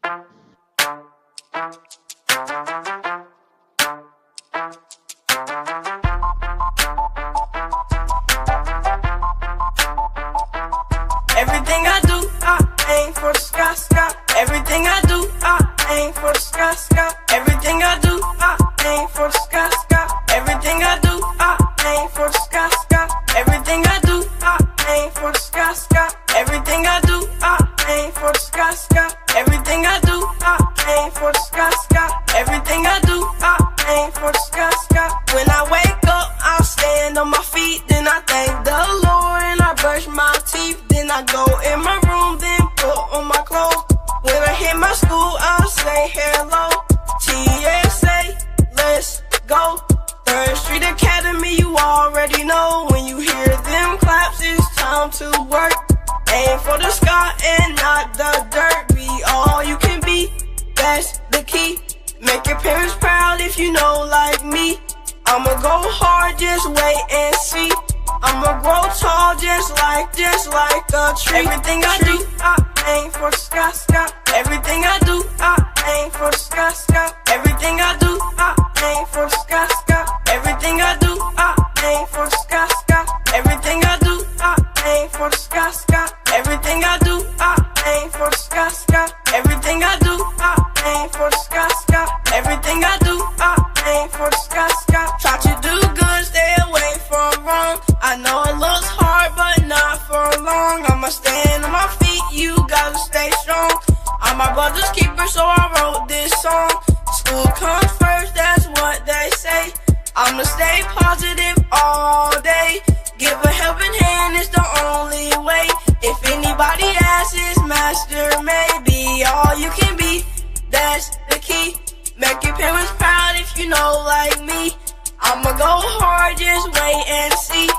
Everything I do, I aim for the sky, sky. Everything I do, I aim for the sky, sky. Everything I do, I aim for the sky, sky. Everything I do, I aim for the sky, sky. Everything I do, I aim for the sky, sky. Everything I do, I aim for the sky, sky. Everything I do, I aim for the sky, sky. Everything I do, I aim for the sky, sky. When I wake up, I'll stand on my feet, then I thank the Lord and I brush my teeth. Then I go in my room, then put on my clothes. When I hit my school, I'll say hello. TSA, let's go. 3rd Street Academy, you already know. When you hear them claps, it's time to work. Aim for the sky and not the dirt. Be all you can be, that's the key. Make your parents proud if you know like me. I'ma go hard, just wait and see. I'ma grow tall just like a tree. Everything I do, I aim for the sky, sky. Everything I do, I aim for the sky, sky. Everything I do, I aim for the sky, sky. Everything I do, I aim for the sky, sky. Everything I do, I aim for the sky, sky. Everything I do, I aim for the sky, sky. Everything I do, I aim for the sky, sky. Everything I do, I aim for the sky, sky. Try to do good, stay away from wrong. I know it looks hard, but not for long. I'ma stand on my feet, you gotta stay strong. I'm my brother's keeper, so I wrote this song. School comes first, that's what they say. I'ma stay positive all day. Give a helping hand, it's the only way. If anybody asks, it's master, maybe all you can be, that's the key. Make your parents proud if you know like me. I'ma go hard, just wait and see.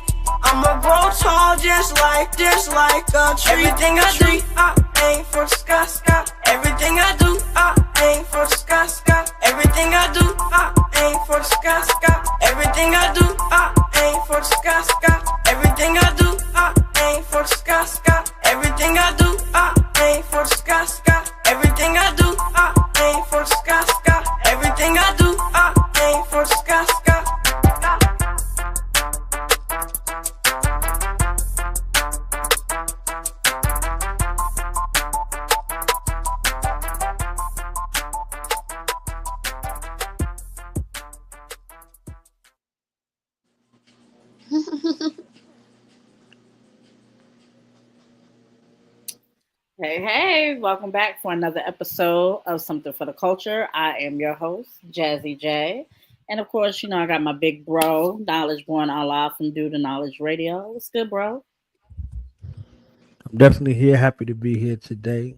I'ma grow tall just like a tree. Everything I do, I aim for the sky, sky. Everything I do, I aim for the sky, sky. Everything I do, I aim for the sky, sky. Everything I do, I aim for the sky, sky. Everything I do, I aim for the sky, sky. Everything I do, I aim for the sky, sky. Everything I do, I aim for the sky, sky. Everything I do, I aim for the sky, sky. Hey, welcome back for another episode of Something for the Culture. I am your host, Jazzie J. And of course, I got my big bro, Knowledge Born Allah from Do the Knowledge Radio. What's good, bro? I'm definitely here, happy to be here today.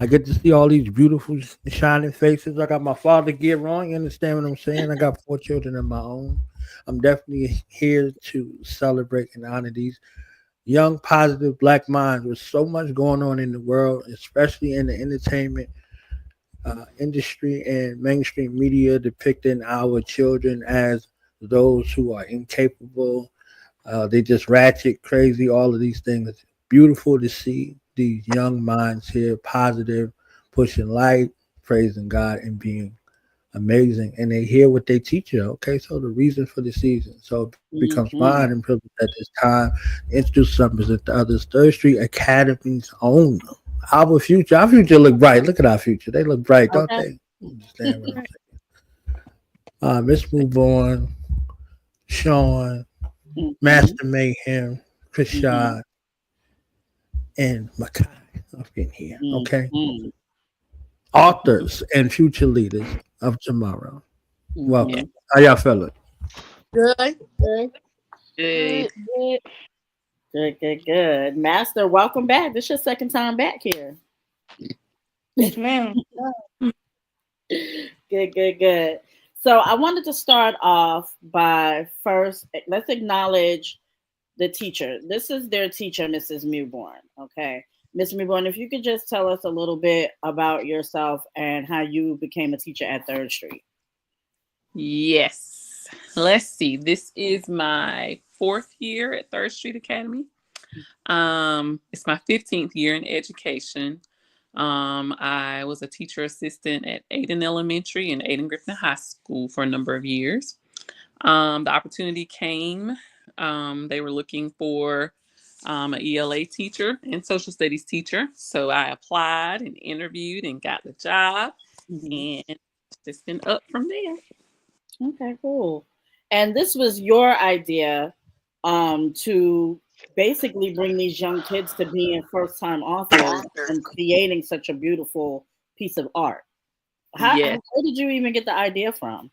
I get to see all these beautiful, shining faces. I got my father gear on. You understand what I'm saying? I got 4 children of my own. I'm definitely here to celebrate and honor these young, positive Black minds with so much going on in the world, especially in the entertainment industry and mainstream media, depicting our children as those who are incapable. They just ratchet, crazy, all of these things. It's beautiful to see these young minds here, positive, pushing light, praising God, and being amazing. And they hear what they teach you. Okay, so the reason for the season. So it becomes mine and privilege at this time to introduce some of the others. 3rd Street Academy's own. Our future look bright. Look at our future. They look bright, don't they? Understand what I'm saying? Let's move on. Sean, Master Mayhem, Chri'Shaud, and Mehki up in here. Okay. Authors and future leaders of tomorrow. Welcome. How y'all feeling? Good. Good. Master, welcome back. This is your second time back here. Yes, ma'am. Good. So I wanted to start off by first, let's acknowledge the teacher. This is their teacher, Mrs. Mewborn. Okay. Ms. Mewborn, if you could just tell us a little bit about yourself and how you became a teacher at 3rd Street. Yes. Let's see. This is my 4th year at 3rd Street Academy. It's my 15th year in education. I was a teacher assistant at Aiden Elementary and Aiden Griffin High School for a number of years. The opportunity came. They were looking for an ELA teacher and social studies teacher. So I applied and interviewed and got the job. And it's just been up from there. Okay, cool. And this was your idea to basically bring these young kids to being first-time authors and creating such a beautiful piece of art. Yes. Where did you even get the idea from?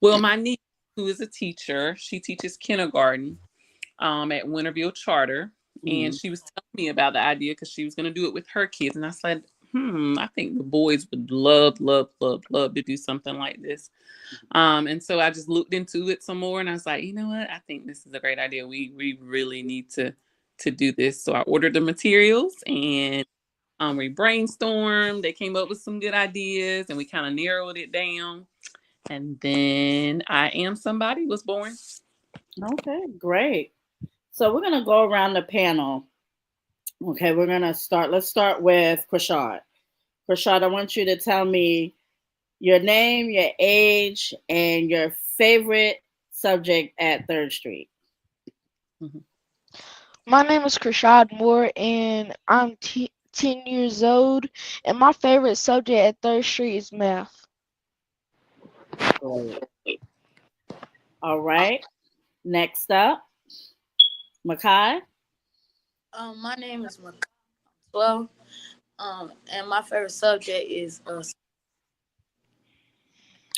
Well, my niece, who is a teacher, she teaches kindergarten at Winterville Charter. And she was telling me about the idea because she was going to do it with her kids. And I said, I think the boys would love to do something like this. And so I just looked into it some more and I was like, you know what? I think this is a great idea. We really need to do this. So I ordered the materials and we brainstormed. They came up with some good ideas and we kind of narrowed it down. And then I Am Somebody was born. Okay, great. So we're going to go around the panel. Okay, we're going to start. Let's start with Chri'Shaud. Chri'Shaud, I want you to tell me your name, your age, and your favorite subject at 3rd Street. My name is Chri'Shaud Moore, and I'm 10 years old, and my favorite subject at 3rd Street is math. Great. All right. Next up, Mehki. My name is Mehki. 12. And my favorite subject is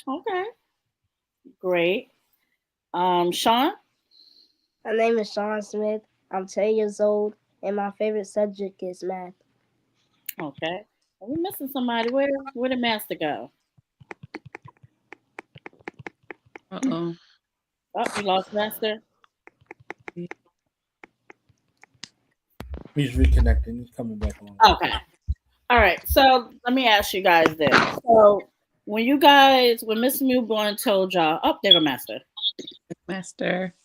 Okay. Great. Sean. My name is Sean Smith. I'm 10 years old, and my favorite subject is math. Okay. Are we missing somebody? Where did Master go? Uh-oh. Oh, we lost Master. He's reconnecting. He's coming back on. Okay. All right. So let me ask you guys this. So when Miss Newborn told y'all, oh, there go Master. Master.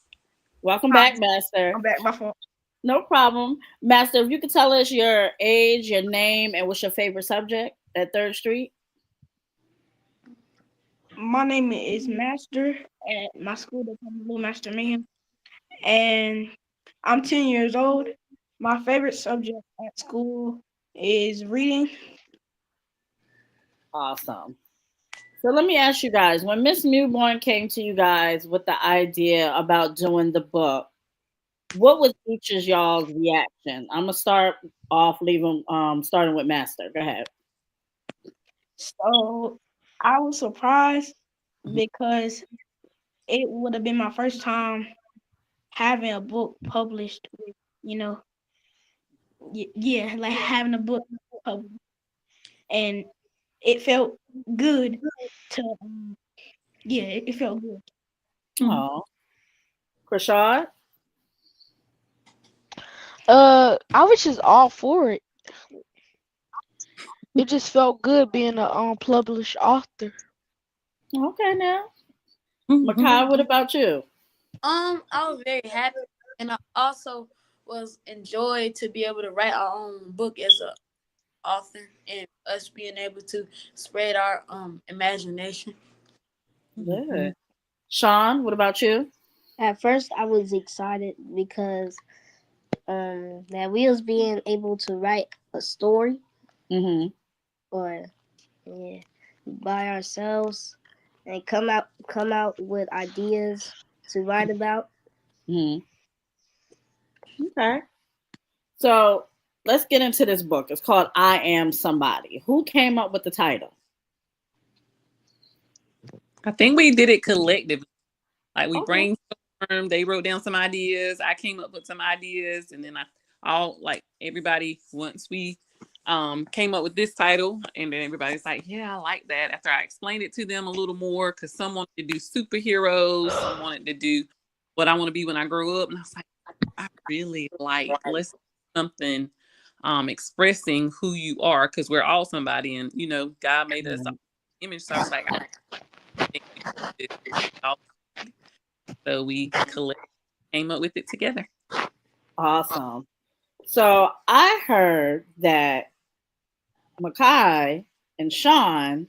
Welcome back, Master. I'm back. My fault. No problem. Master, if you could tell us your age, your name, and what's your favorite subject at 3rd Street? My name is Master at my school, the Little Master Mayhem, and I'm 10 years old. My favorite subject at school is reading. Awesome. So let me ask you guys, when Miss Newborn came to you guys with the idea about doing the book, what was each of y'all's reaction? I'm gonna start off starting with Master. Go ahead. So I was surprised because it would have been my first time having a book published with, like having a book published. And it felt good to, it felt good. Oh, Chri'Shaud? I was just all for it. It just felt good being a published author. Okay, now. Mehki, what about you? I was very happy, and I also was enjoyed to be able to write our own book as a author and us being able to spread our imagination. Good. Sean, what about you? At first, I was excited because that we was being able to write a story, or by ourselves, and come out with ideas to write about. Okay. So let's get into this book. It's called I Am Somebody. Who came up with the title? I think we did it collectively. Like we brainstormed, they wrote down some ideas, I came up with some ideas, and then everybody, once we came up with this title, and then everybody's like, yeah, I like that. After I explained it to them a little more, because some wanted to do superheroes, some wanted to do what I want to be when I grow up. And I was like, I really like, let's do something expressing who you are, because we're all somebody, and God made us image. So I was like, I think we did this. So we came up with it together. Awesome. So I heard that Mehki and Sean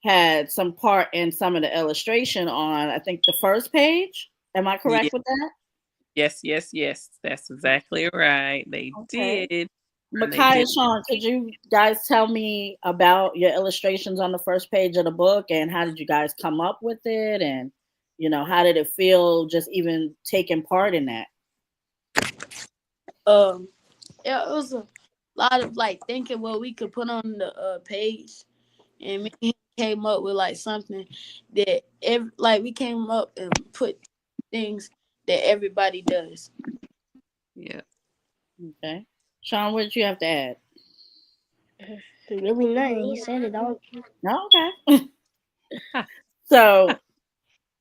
had some part in some of the illustration on, I think, the first page. Am I correct with that? Yes. That's exactly right. They Okay. did. Mehki and Sean, could you guys tell me about your illustrations on the first page of the book, and how did you guys come up with it, and how did it feel just even taking part in that? Yeah, it was a lot of like thinking what we could put on the page, and me came up with like something that we came up and put things that everybody does. Yeah. Okay. Sean, what did you have to add? Really nothing. He said it all. Okay. So,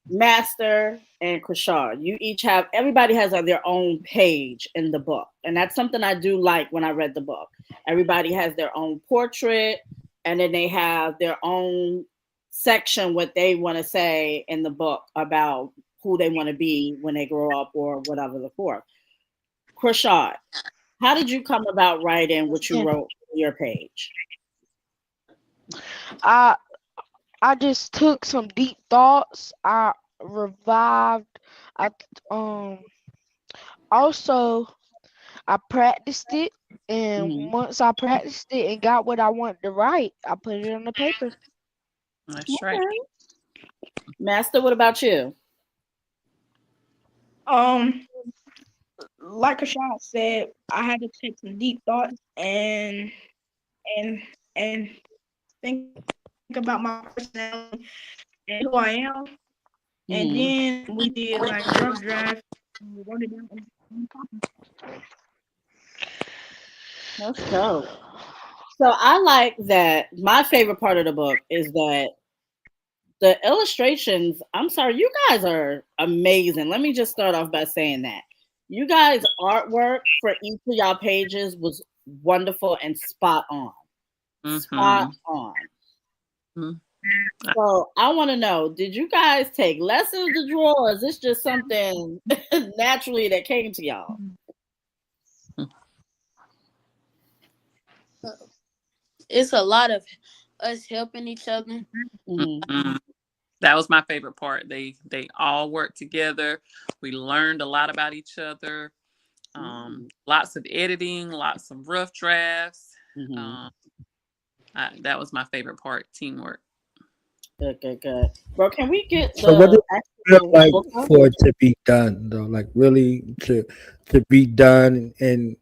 Master and Chri'Shaud, you each have, everybody has their own page in the book. And that's something I do like when I read the book. Everybody has their own portrait, and then they have their own section, what they want to say in the book about who they want to be when they grow up or whatever the forth. Chri'Shaud, how did you come about writing what you wrote on your page? I just took some deep thoughts. I revived. Also I practiced it, and once I practiced it and got what I wanted to write, I put it on the paper. That's right. Master, what about you? Like Chri'Shaud said, I had to take some deep thoughts and think about my personality and who I am. And then we did like a rough draft and we wrote it down on copy. That's dope. So I like that. My favorite part of the book is that the illustrations, I'm sorry, you guys are amazing. Let me just start off by saying that. You guys' artwork for each of y'all pages was wonderful and spot on. Spot on. So I want to know, did you guys take lessons to draw, or is this just something naturally that came to y'all? It's a lot of us helping each other. That was my favorite part. They all worked together. We learned a lot about each other. Lots of editing, lots of rough drafts. That was my favorite part, teamwork. Good. Bro, can we get so what does it feel like for it to be done though? Like really to be done, and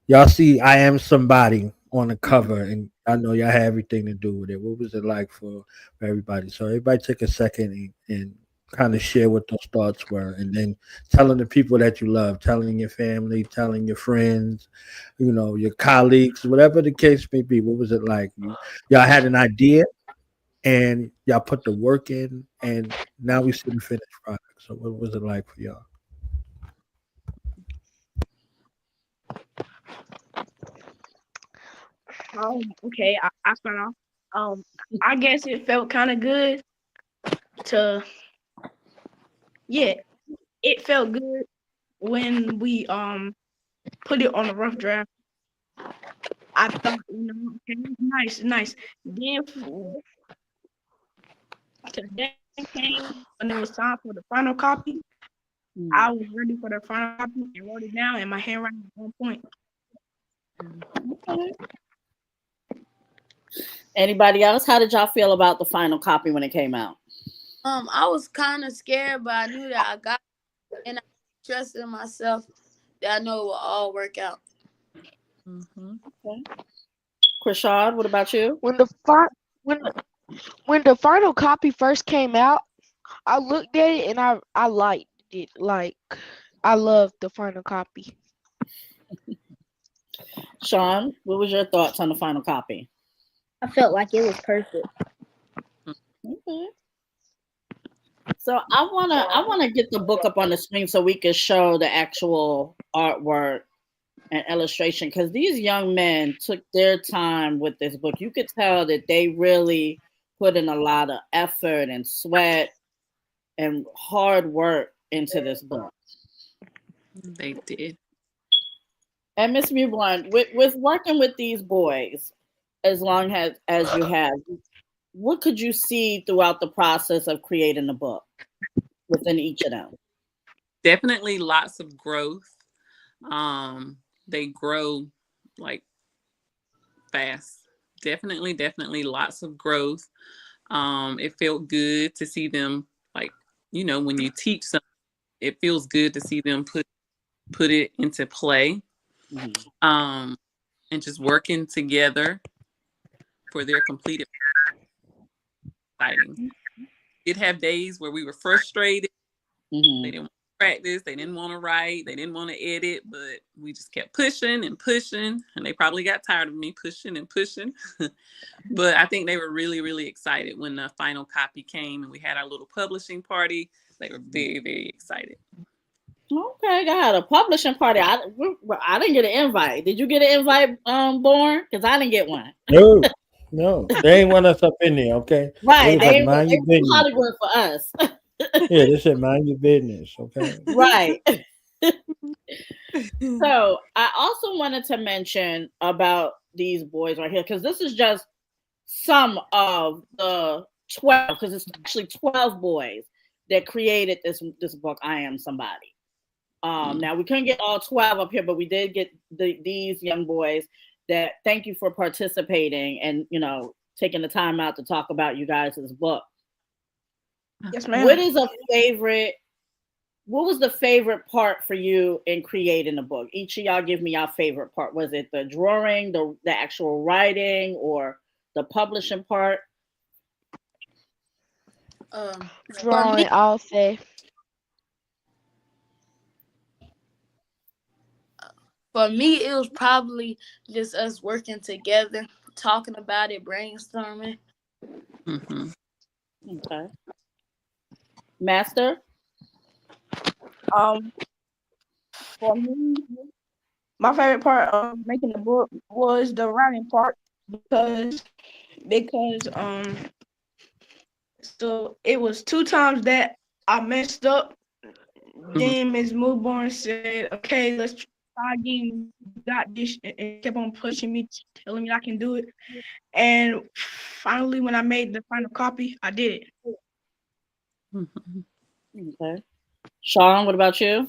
y'all see I Am Somebody on the cover, and I know y'all had everything to do with it. What was it like for everybody? So everybody take a second and kind of share what those thoughts were, and then telling the people that you love, telling your family, telling your friends, your colleagues, whatever the case may be. What was it like? Y'all had an idea and y'all put the work in, and now we see the finished product. So what was it like for y'all? Okay, I start off. I guess it felt kind of good it felt good when we put it on a rough draft. I thought, okay, nice. Then today came when it was time for the final copy. I was ready for the final copy and wrote it down, and my handwriting was on point. Anybody else? How did y'all feel about the final copy when it came out? I was kind of scared, but I knew that I got it, and I trusted in myself that I know it will all work out. Okay. Chri'Shaud, what about you? When the final copy first came out, I looked at it and I liked it. Like, I loved the final copy. Sean, what was your thoughts on the final copy? I felt like it was perfect. Okay. So I wanna get the book up on the screen so we can show the actual artwork and illustration, because these young men took their time with this book. You could tell that they really put in a lot of effort and sweat and hard work into this book. They did. And Miss Mewborn, with working with these boys, as long as you have, what could you see throughout the process of creating a book within each of them? Definitely lots of growth. They grow like fast. Definitely lots of growth. It felt good to see them, like, when you teach something, it feels good to see them put it into play. And just working together for their completed. Exciting. It'd have days where we were frustrated. They didn't want to practice, they didn't want to write, they didn't want to edit, but we just kept pushing, and they probably got tired of me pushing and pushing. But I think they were really, really excited when the final copy came and we had our little publishing party. They were very, very excited. Okay, got a publishing party. I didn't get an invite. Did you get an invite, Born? Because I didn't get one. No, they ain't want us up in there. Okay, right? They mind your business. Hollywood for us. Yeah, they said mind your business. Okay, right. So I also wanted to mention about these boys right here, because this is just some of the 12, because it's actually 12 boys that created this book, I Am Somebody. Now we couldn't get all 12 up here, but we did get these young boys that thank you for participating and, taking the time out to talk about you guys' book. Yes, ma'am. What was the favorite part for you in creating the book? Each of y'all give me your favorite part. Was it the drawing, the actual writing, or the publishing part? Drawing, I'll say. For me, it was probably just us working together, talking about it, brainstorming. Okay. Master? For me, my favorite part of making the book was the writing part because so it was 2 times that I messed up. Then Ms. Moodborn said, "Okay, let's try again. You got this," and kept on pushing me, telling me I can do it. And finally, when I made the final copy, I did it. Okay. Sean, what about you?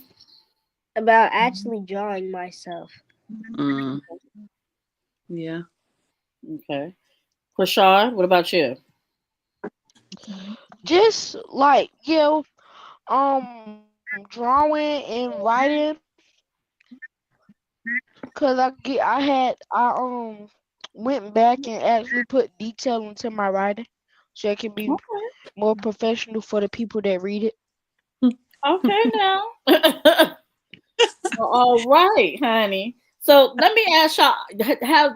About actually drawing myself. Yeah. Okay. Chri'Shaud, what about you? Just like drawing and writing, cause I went back and actually put detail into my writing, so it can be more professional for the people that read it. Okay, now. All right, honey. So let me ask y'all: have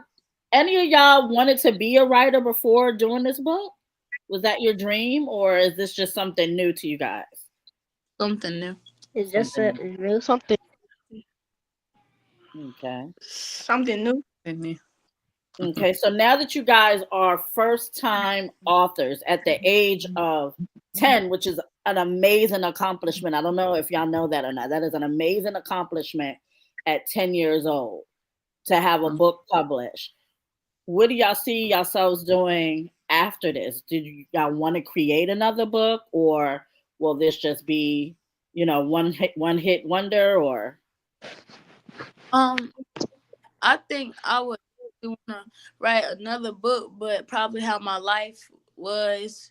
any of y'all wanted to be a writer before doing this book? Was that your dream, or is this just something new to you guys? Something new. It's just something. Okay. Something new. Okay, so now that you guys are first-time authors at the age of 10, which is an amazing accomplishment. I don't know if y'all know that or not. That is an amazing accomplishment at 10 years old to have a book published. What do y'all see yourselves doing after this? Did y'all want to create another book, or will this just be, one hit wonder, or? I think I would want to write another book, but probably how my life was,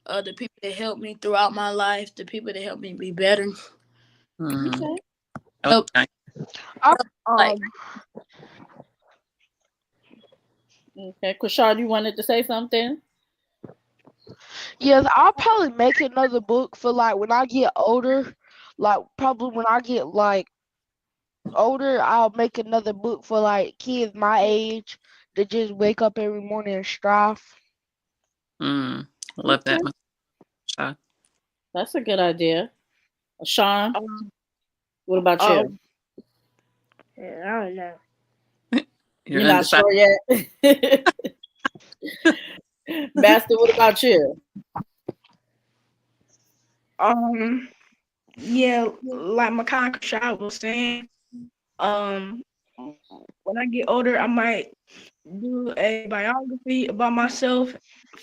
the people that helped me throughout my life, the people that helped me be better. Okay. Okay, Chri'Shaud, you wanted to say something? Yes, I'll probably make another book for like when I get older. Like probably when I get like older, I'll make another book for like kids my age that just wake up every morning and strive. Love that much. That's a good idea. Sean, what about you? I don't know. You're not sure yet? Master, what about you? Yeah, like my Chri'Shaud was saying, when I get older, I might do a biography about myself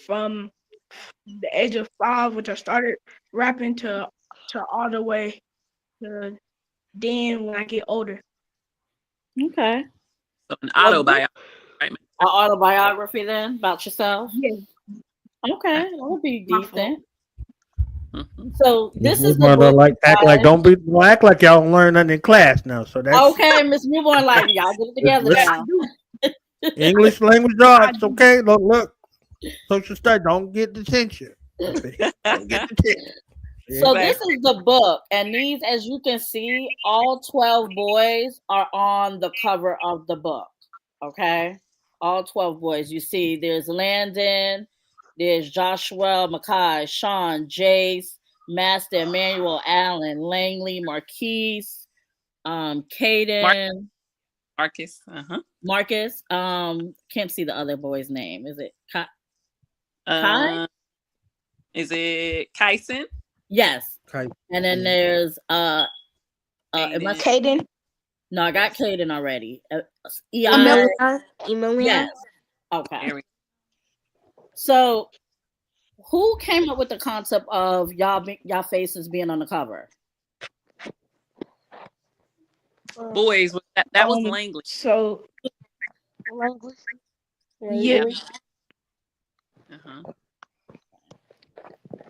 from the age of 5, which I started rapping, to all the way to then when I get older. Okay. So an autobiography, right? An autobiography then about yourself? Yeah. Okay, that would be My fault. decent. Mm-hmm. So this is the Newborn book. like act like don't act like y'all don't learn nothing in class now. So that's Okay, Miss Newborn, like y'all get it together now. English language arts. Okay, look. Social studies don't get detention. Don't get detention. So this is the book, and these, as you can see, all 12 boys are on the cover of the book. Okay, all 12 boys. You see, there's Landon, there's Joshua, Makai, Sean, Jace, Master, Emmanuel, Allen, Langley, Marquise, Caden, Marcus. Marcus. Can't see the other boy's name. Is it Kai? Is it Kyson? Yes. And then there's Caden. No, I got Caden already. Emilion. Yes. Okay. So, who came up with the concept of y'all faces being on the cover? Boys. That was Langley. So Langley. Yeah.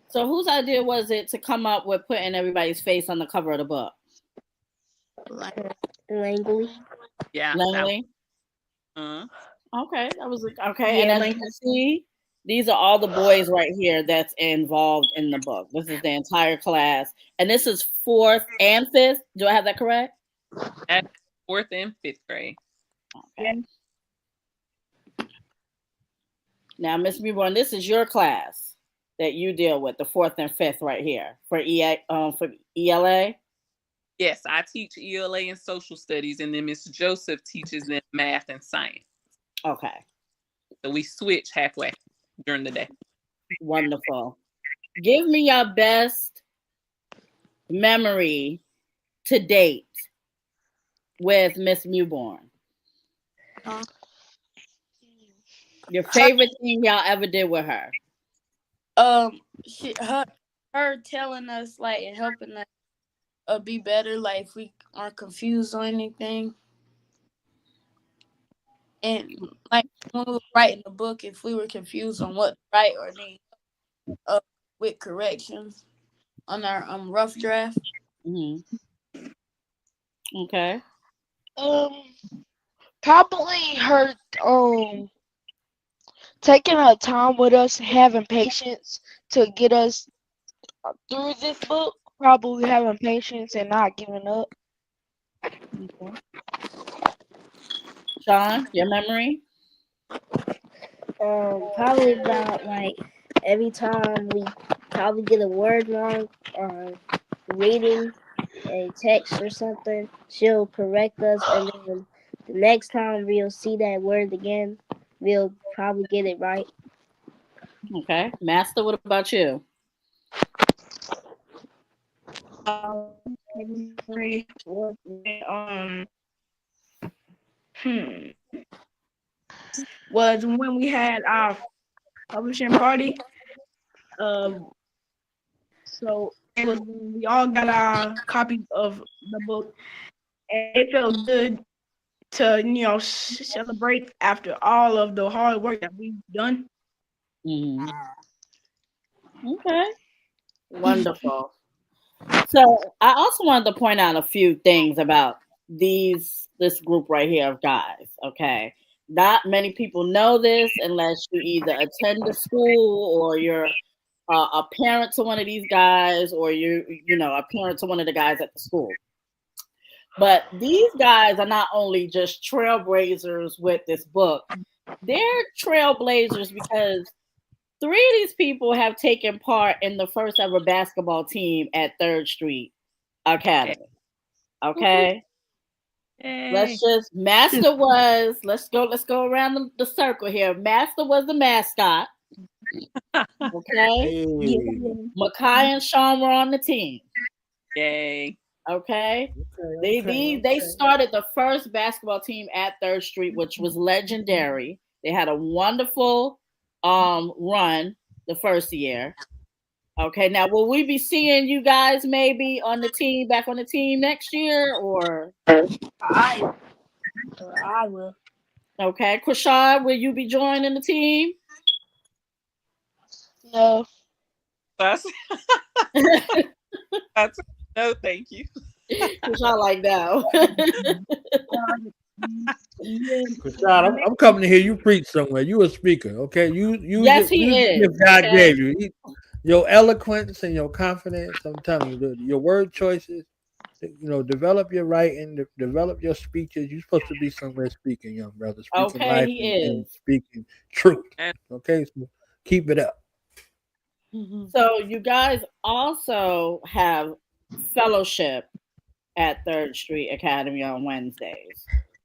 So whose idea was it to come up with putting everybody's face on the cover of the book? Langley. Yeah. Langley. Okay, that was okay. Yeah, and as you can see, these are all the boys right here that's involved in the book. This is the entire class, and this is 4th and 5th. Do I have that correct? At 4th and 5th grade. Okay. Now, Miss Reborn, this is your class that you deal with, the 4th and 5th right here for ELA. Yes, I teach ELA and social studies, and then Miss Joseph teaches them math and science. Okay. So we switch halfway during the day. Wonderful. Give me your best memory to date with Miss Newborn. Your favorite thing y'all ever did with her? Her telling us like and helping us be better, like if we aren't confused or anything. And like when we were writing the book, if we were confused on what to write or need with corrections on our rough draft. Mm-hmm. Okay. Probably her taking her time with us, having patience to get us through this book. Probably having patience and not giving up. Okay. Sean, your memory? Probably about like every time we probably get a word wrong or reading a text or something, she'll correct us, and then the next time we'll see that word again, we'll probably get it right. Okay. Master, what about you? Was when we had our publishing party. So it was when we all got our copy of the book, and it felt good to celebrate after all of the hard work that we've done. Mm-hmm. Okay. Wonderful. So I also wanted to point out a few things about this group right here of guys. Okay. Not many people know this unless you either attend the school or you're a parent to one of these guys, or you a parent to one of the guys at the school. But these guys are not only just trailblazers with this book, they're trailblazers because 3 of these people have taken part in the first ever basketball team at 3rd Street Academy. Okay. Hey. Let's go around the circle here. Master was the mascot. Okay. Hey. Makai and Sean were on the team. Yay. Okay. They started the first basketball team at 3rd Street, which was legendary. They had a wonderful run the first year. Okay, now will we be seeing you guys maybe on the team, back on the team next year, or? I will. Okay, Chri'Shaud, will you be joining the team? No. That's no, thank you. Chri'Shaud like no. Chri'Shaud, I'm coming to hear you preach somewhere. You a speaker, okay? You Yes, he is. Gift God Okay. gave you. Your eloquence and your confidence. I'm telling you, your word choices. Develop your writing, develop your speeches. You're supposed to be somewhere speaking, young brother, speaking Okay, life he and is. speaking truth. Okay, so keep it up. So you guys also have fellowship at 3rd Street Academy on Wednesdays.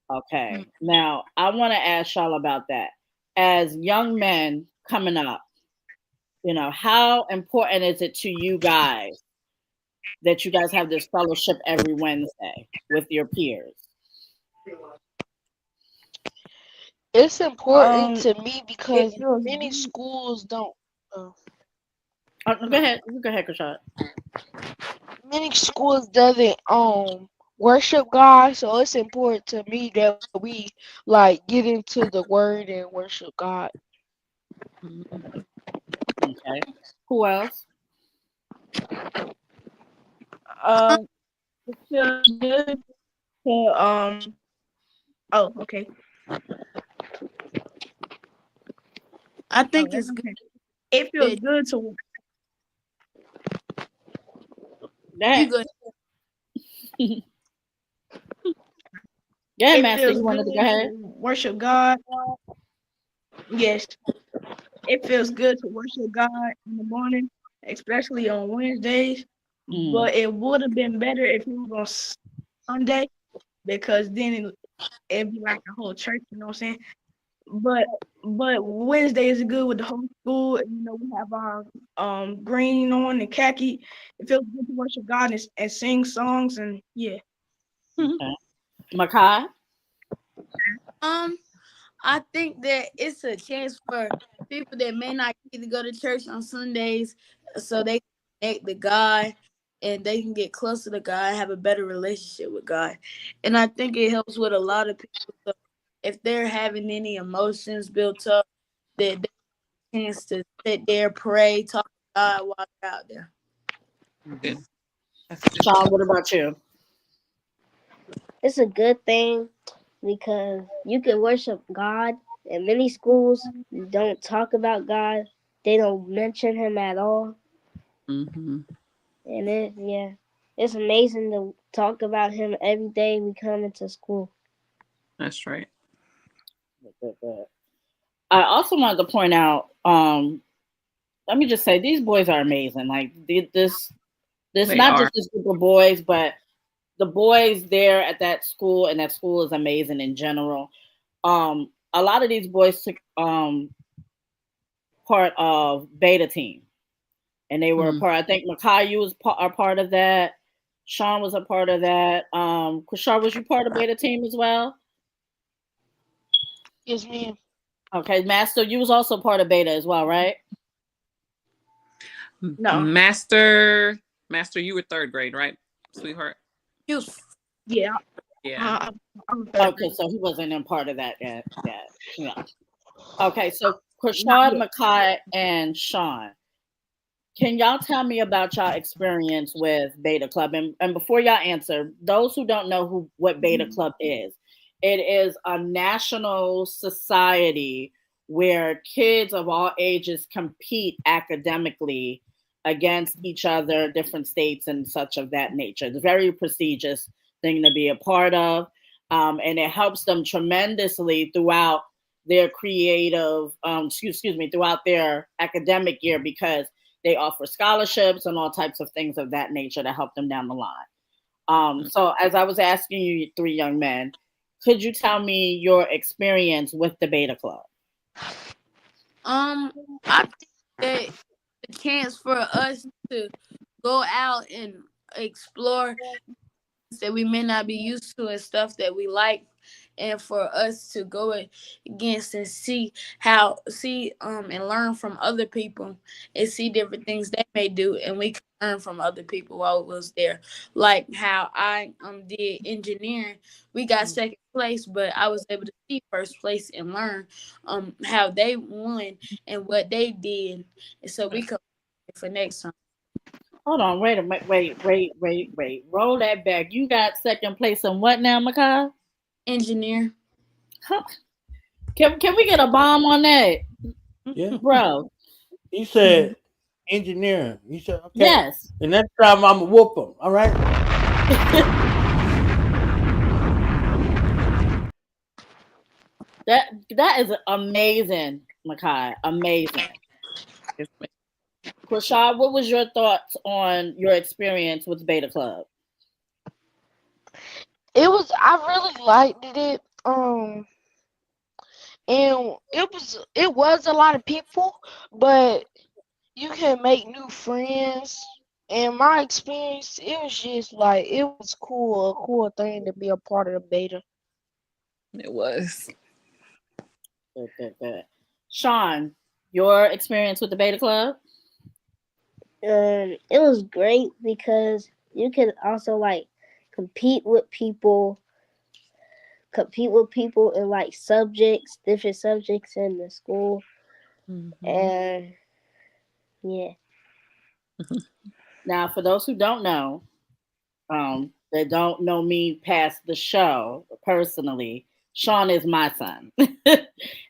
Okay. Now I want to ask y'all about that. As young men coming up, how important is it to you guys that you guys have this fellowship every Wednesday with your peers? It's important to me because many schools don't. Go ahead. Go ahead, Chri'Shaud. Many schools doesn't worship God, so it's important to me that we like get into the word and worship God. Okay. Who else? It feels good to Oh, okay. I think it's good. Okay. It feels good to. You good? Yeah, It Master, feels you wanted good to go ahead? to worship God. Yes, it feels good to worship God in the morning, especially on Wednesdays. But it would have been better if it was on Sunday, because then it'd be like the whole church. You know what I'm saying? But Wednesday is good with the whole school. And, we have our green on and khaki. It feels good to worship God and sing songs, and yeah. Okay. Mehki? I think that it's a chance for people that may not get to go to church on Sundays, so they can connect to God and they can get closer to God, have a better relationship with God. And I think it helps with a lot of people. So if they're having any emotions built up, that they have a chance to sit there, pray, talk to God while they're out there. Good. That's good. Sean, what about you? It's a good thing because you can worship God. In many schools, don't talk about God. They don't mention Him at all. Mm-hmm. And it's amazing to talk about Him every day we come into school. That's right. I also wanted to point out, let me just say, these boys are amazing. Like this They not are. just this group of boys, but the boys there at that school, and that school is amazing in general. A lot of these boys took part of beta team, and they were a part. I think Mehki was a part of that. Sean was a part of that. Chri'Shaud, was you part of beta team as well? Yes, ma'am. Okay, Master, you was also part of beta as well, right? No. Master, you were 3rd grade, right, sweetheart? He was, Yeah. Yeah. Okay, so he wasn't in part of that yet. Yeah. Okay, so Chri'Shaud, Mehki, and Sean, can y'all tell me about y'all experience with Beta Club? And before y'all answer, those who don't know what Beta Club is, it is a national society where kids of all ages compete academically against each other, different states and such of that nature. It's a very prestigious thing to be a part of. And it helps them tremendously throughout their creative, throughout their academic year, because they offer scholarships and all types of things of that nature to help them down the line. So as I was asking you 3 young men, could you tell me your experience with the Beta Club? I think that the chance for us to go out and explore that we may not be used to and stuff that we like, and for us to go against and see and learn from other people and see different things they may do, and we can learn from other people while it was there. Like how I did engineering, we got second place, but I was able to see first place and learn how they won and what they did, and so we could for next time. Hold on, wait a minute, wait. Roll that back. You got second place in what now, Makai? Engineer. Huh. Can we get a bomb on that? Yeah, bro. He said engineering. He said okay. Yes. The next time I'm gonna whoop him. All right. That is amazing, Makai. Amazing. Chri'Shaud, what was your thoughts on your experience with Beta Club? I really liked it. And it was a lot of people, but you can make new friends. In my experience, it was just like it was a cool thing to be a part of the beta. It was. Good. Sean, your experience with the Beta Club? It was great because you could also like compete with people in like different subjects in the school. And yeah. Now, for those who don't know, that don't know me past the show personally, Sean is my son,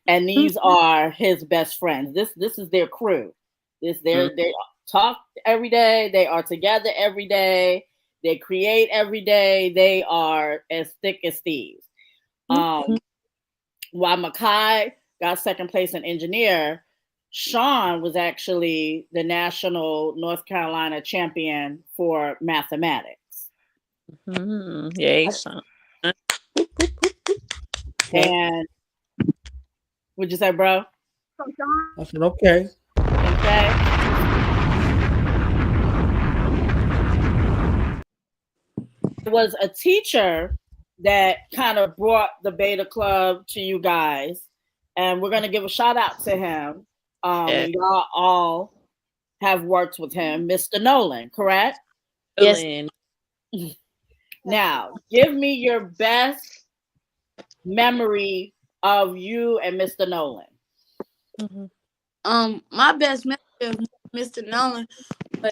and these are his best friends. This is their crew. They talk every day. They are together every day. They create every day. They are as thick as thieves. While Makai got second place in engineer, Sean was actually the national North Carolina champion for mathematics. Yay, Sean. And what'd you say, bro? I said okay. Okay. It was a teacher that kind of brought the Beta Club to you guys, and we're gonna give a shout out to him. Y'all all have worked with him, Mr. Nolan, correct? Yes. Now, give me your best memory of you and Mr. Nolan. My best memory of Mr. Nolan, but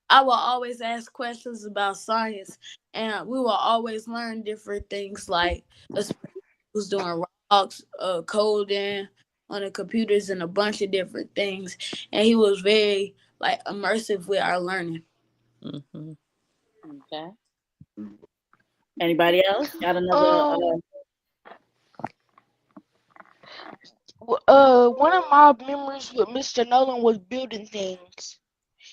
I will always ask questions about science, and we will always learn different things, like who's doing rocks, coding on the computers, and a bunch of different things. And he was very like immersive with our learning. Okay. Anybody else got another? One of my memories with Mr. Nolan was building things.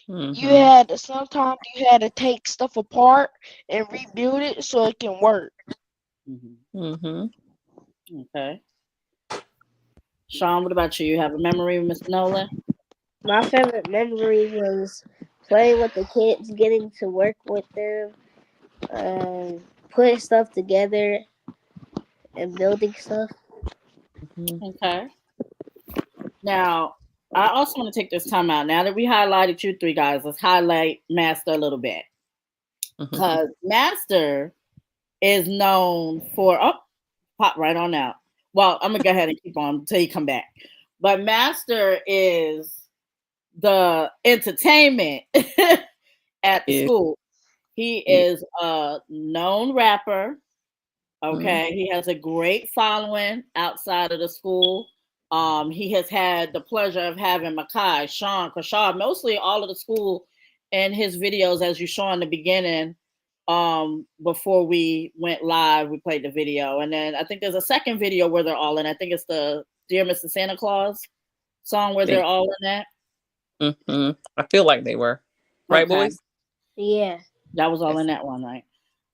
Sometimes you had to take stuff apart and rebuild it so it can work. Okay. Sean, what about you? You have a memory with Mr. Nolan? My favorite memory was playing with the kids, getting to work with them, putting stuff together, and building stuff. Okay. Now, I also want to take this time out. Now that we highlighted you three guys, let's highlight Master a little bit. Because Master is known for... Oh, pop right on out. Well, I'm going to go ahead and keep on until you come back. But Master is the entertainment at the school. He is a known rapper. Okay. He has a great following outside of the school. He has had the pleasure of having Makai, Sean, Chri'Shaud, mostly all of the school in his videos, as you saw in the beginning. Before we went live, we played the video. And then I think there's a second video where they're all in. I think it's the Dear Mr. Santa Claus song where they're all in that. I feel like they were. Right, boys? Yeah. That was all in that one, right?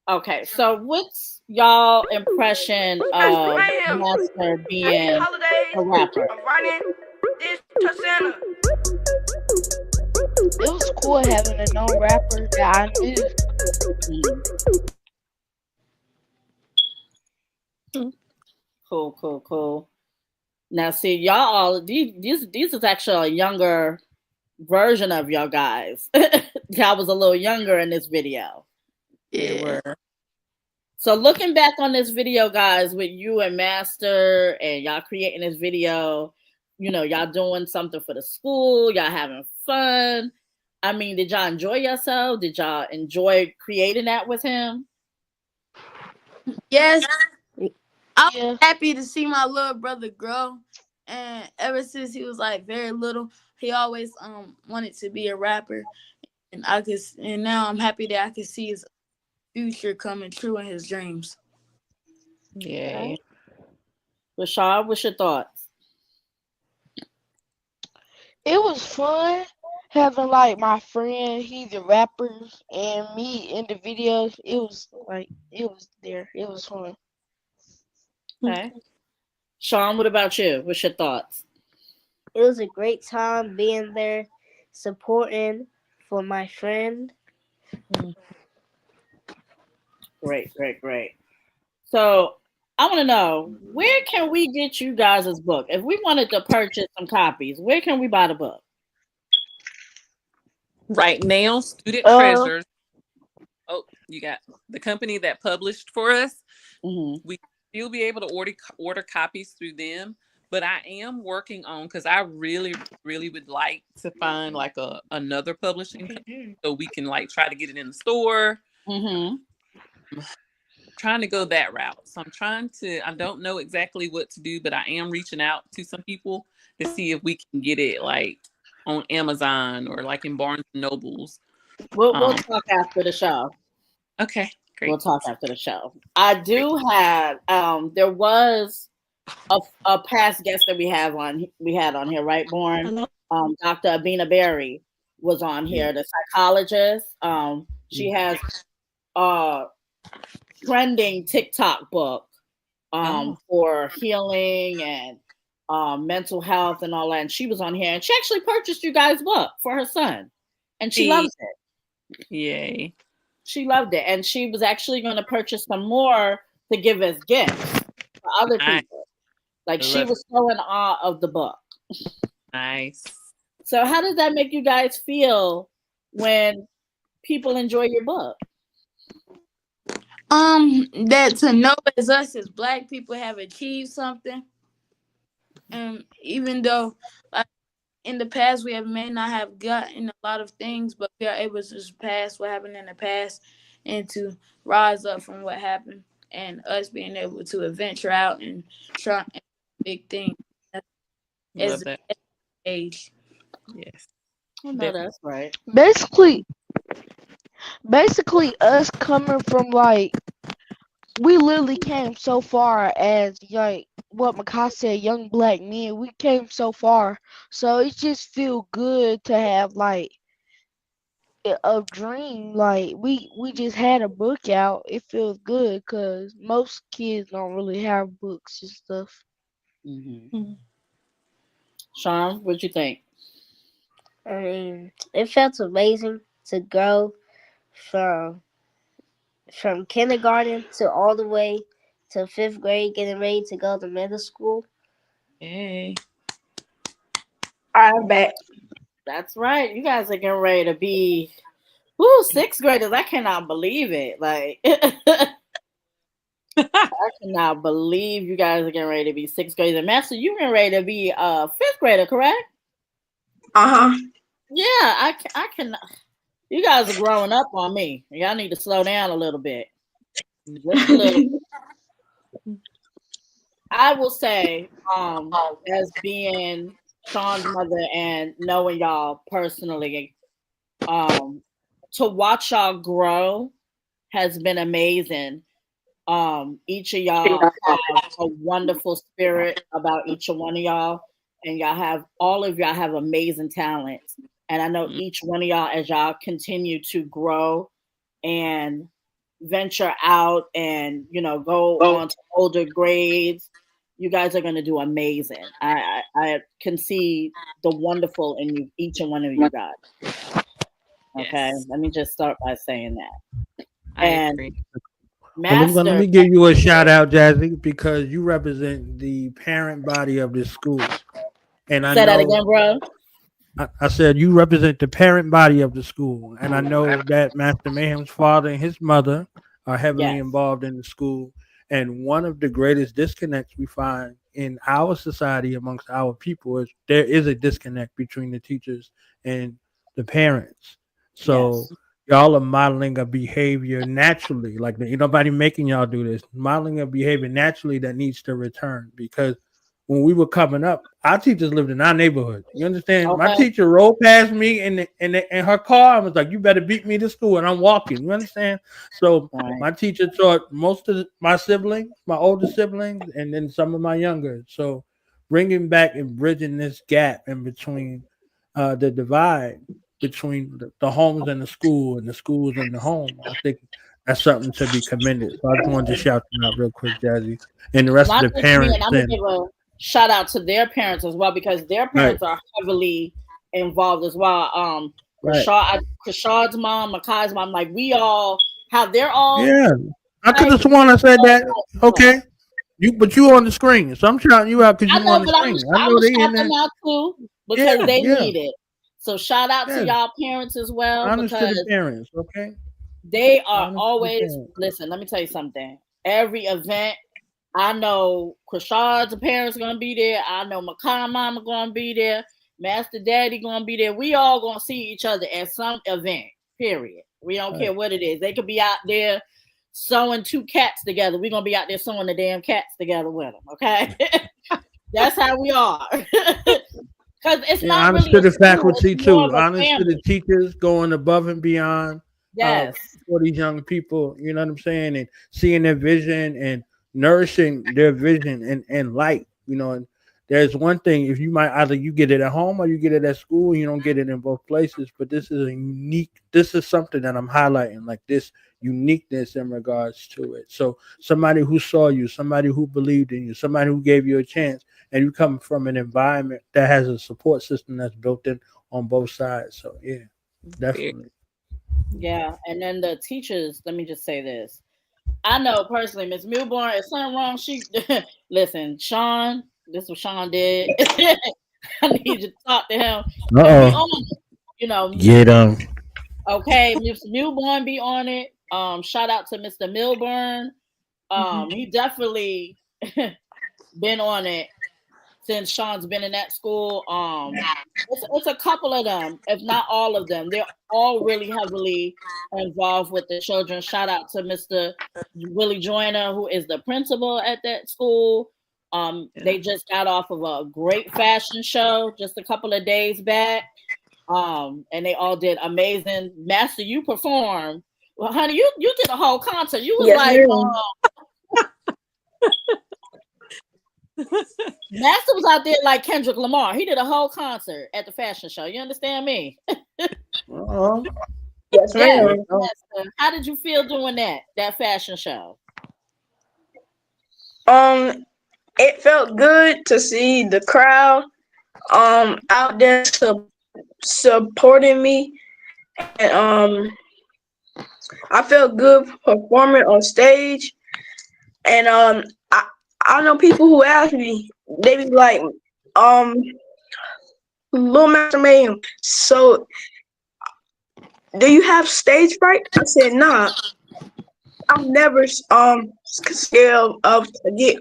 Okay, so what's y'all impression of Master being a rapper? I'm running this to Santa. It was cool having a known rapper that I knew. Cool. Now, see, y'all all these is actually a younger version of y'all guys. Y'all was a little younger in this video. They were. So looking back on this video, guys, with you and Master and y'all creating this video, y'all doing something for the school, y'all having fun. I mean, did y'all enjoy yourself? Did y'all enjoy creating that with him? Yes, I'm Yeah. happy to see my little brother grow. And ever since he was like very little, he always wanted to be a rapper. And now I'm happy that I can see his future coming true in his dreams. Yay. Rashad, what's your thoughts? It was fun having like my friend, he's a rapper, and me in the videos. It was there. It was fun. Okay. Sean, what about you? What's your thoughts? It was a great time being there, supporting for my friend. Great. So I want to know, where can we get you guys' book? If we wanted to purchase some copies, where can we buy the book? Right now, Student Treasures. Oh, you got the company that published for us. Mm-hmm. We still be able to order copies through them, but I am working on, because I really would like to find like another publishing company so we can like try to get it in the store. Mm-hmm. Trying to go that route. So I don't know exactly what to do, but I am reaching out to some people to see if we can get it like on Amazon or like in Barnes and Nobles. We'll talk after the show. Okay, great. We'll talk after the show. I do have there was a past guest that we had on here, right, Born? Dr. Abina Berry was on here, the psychologist. She has trending TikTok book for healing and mental health and all that. And she was on here, and she actually purchased you guys' book for her son, and she loves it. Yay! She loved it, and she was actually going to purchase some more to give as gifts for other people. Like, she was so in awe of the book. Nice. So, how does that make you guys feel when people enjoy your book? That to know as us as Black people have achieved something, and even though like in the past we may not have gotten a lot of things, but we are able to surpass what happened in the past and to rise up from what happened, and us being able to adventure out and try big things as an age. Yes. No, that's right. Basically, us coming from like, we literally came so far as like what Mehki said, young Black men. We came so far, so it just feel good to have like a dream. Like we just had a book out. It feels good because most kids don't really have books and stuff. Mm-hmm. Sean, what'd you think? I mean, it felt amazing to go from kindergarten to all the way to 5th grade, getting ready to go to middle school. Yay! I'm back. That's right. You guys are getting ready to be 6th graders. I cannot believe it. Like, I cannot believe you guys are getting ready to be 6th graders. And Master, you getting ready to be a 5th grader, correct? Yeah, I cannot. You guys are growing up on me. Y'all need to slow down a little bit. Just a little. I will say, as being Sean's mother and knowing y'all personally, to watch y'all grow has been amazing. Each of y'all have a wonderful spirit about each one of y'all, and all of y'all have amazing talents. And I know each one of y'all, as y'all continue to grow and venture out and go on to older grades, you guys are going to do amazing. I can see the wonderful in each and one of you guys. Okay, Yes. let me just start by saying that. I agree. Well, let Master. me give you a shout out, Jazzie, because you represent the parent body of this school, and I Say that know again, bro. I said you represent the parent body of the school, and I know that Master Mayhem's father and his mother are heavily Yes. involved in the school. And one of the greatest disconnects we find in our society amongst our people is there is a disconnect between the teachers and the parents. So Yes. y'all are modeling a behavior naturally, like ain't nobody making y'all do this. Modeling a behavior naturally that needs to return because when we were coming up, our teachers lived in our neighborhood. You understand? My Okay. teacher rolled past me in her car and was like, "You better beat me to school," and I'm walking. You understand? So Right. my teacher taught most of my siblings, my older siblings, and then some of my younger. So bringing back and bridging this gap in between the divide between the homes and the school and the schools and the home, I think that's something to be commended. So I just wanted to shout you out real quick, Jazzie, and the rest of Not the just me, and parents I'm gonna and give a shout out to their parents as well because their right. parents are heavily involved as well. Right. Chri'Shaud's mom, Makai's mom, like we all have their all Yeah. I could type. have sworn I said that. Okay. But you on the screen. So I'm shouting you out because I you know, on the but screen. I I'm know gonna they shout in them there. out too because Yeah, they yeah. need it. So shout out to Yes. y'all parents as well Honest to the because parents, okay? they are Honest to the always parents. listen. Let me tell you something. Every event, I know Chri'Shaud's parents gonna be there. I know Makai mama gonna be there. Master Daddy gonna be there. We all gonna see each other at some event. Period. We don't care what it is. They could be out there sewing two cats together. We're gonna be out there sewing the damn cats together with them. Okay, that's how we are. Because it's not Honest really to a the school. It's faculty more too. of a Honest to the family. teachers going above and beyond Yes. for these young people, you know what I'm saying? And seeing their vision and nourishing their vision and light, you know. And there's one thing if you might either you get it at home or you get it at school, you don't get it in both places. But this is something that I'm highlighting, like this uniqueness in regards to it. So somebody who saw you, somebody who believed in you, somebody who gave you a chance, and you come from an environment that has a support system that's built in on both sides. So yeah, definitely. Yeah, and then the teachers. Let me just say this. I know personally, Miss Milborn, if something wrong, she listen, Sean. This is what Sean did. I need you to talk to him and be on it. You know, Get them. okay, Miss Milborn be on it. Shout out to Mr. Milburn. He definitely been on it since Sean's been in that school. It's a couple of them, if not all of them. They're all really heavily involved with the children. Shout out to Mr. Willie Joyner, who is the principal at that school. They just got off of a great fashion show just a couple of days back. And they all did amazing. Master, you performed. Well, honey, you did a whole concert. You was Master was out there like Kendrick Lamar. He did a whole concert at the fashion show. You understand me? Yes, ma'am. Master. How did you feel doing that fashion show? It felt good to see the crowd out there supporting me, and I felt good performing on stage. And I know people who ask me, they be like, Little Master Mayhem, so do you have stage fright? I said, nah. I'm never scared of to get